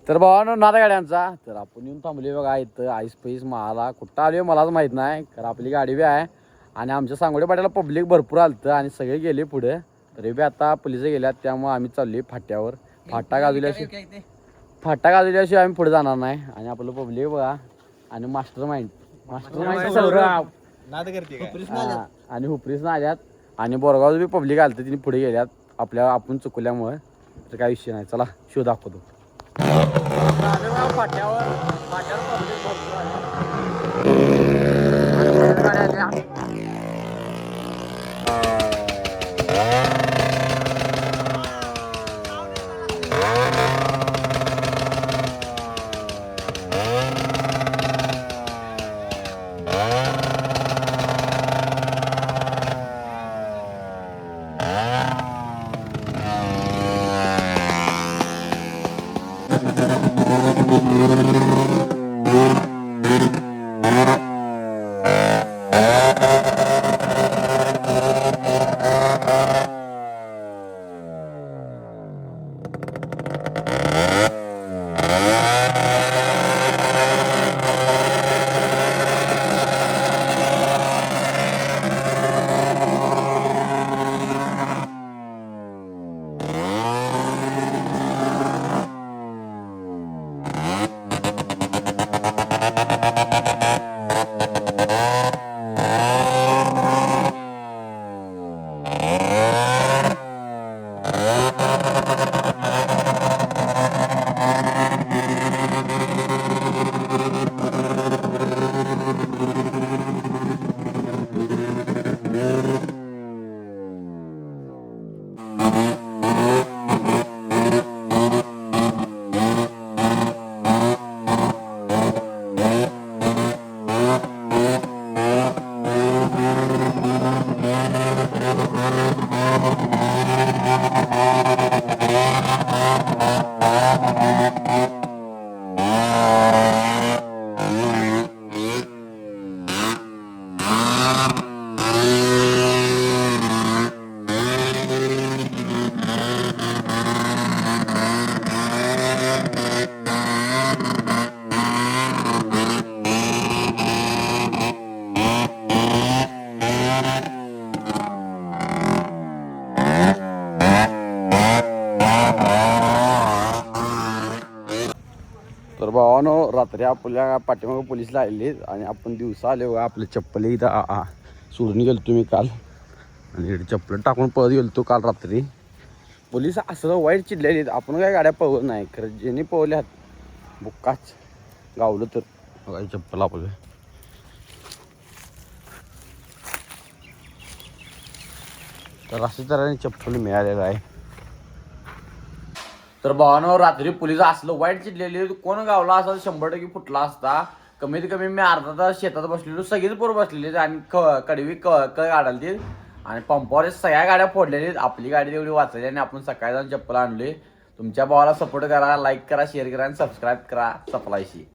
तर भावानं नादा गाड्यांचा तर आपण येऊन थांबले बघा इथं आईस पैस मला कुठं आलोय मलाच माहीत नाही कारण आपली गाडी बी आहे आणि आमच्या सांगोडे पाट्याला पब्लिक भरपूर आलतं आणि सगळे गेले पुढे तरी बी आता पोलिस गेल्यात त्यामुळे आम्ही चाललोय फाट्यावर फाटा गाजवल्याशिवाय आम्ही पुढे जाणार नाही आणि आपलं पब्लिक बघा आणि मास्टर माइंड सौरभ आणि हुपरीस आल्यात आणि बोरगाव बी पब्लिक आलतं तिने पुढे गेल्यात आपण चुकल्यामुळे तर काही विषय नाही चला शो दाखवतो फाट्यावर पब्लिक भरपूर तर भावानो रात्री आपल्या पाठीमागं पोलीस लागले आणि आपण दिवसा आले बघा आपलं चप्पल इथं सोडून गेलो तुम्ही काल आणि इकडे चप्पल टाकून पळत गेलो तो काल रात्री पोलीस असं वाईट चिडलेले आपण काय गाड्या पळवत नाही खरं ज्यांनी पळवल्यात बुक्काच गावलं तर बघा चप्पल आपलं तर अशा तऱ्हेने चप्पल मिळालेलं आहे तर भावानं रात्री पोलिस असलं वाईट चिडलेली कोण गावला असा 100% फुटला असता कमीत कमी मी अर्धा तास शेतात बसलेलो सगळीच पोरं बसलेली आणि कडवी काढाली आणि पंपावर सगळ्या गाड्या फोडलेल्या आपली गाडी तेवढी वाचली आणि आपण सकाळी जाऊन चप्पल आणली तुमच्या भावाला सपोर्ट करा लाईक करा शेअर करा आणि सबस्क्राईब करा सप्लायशी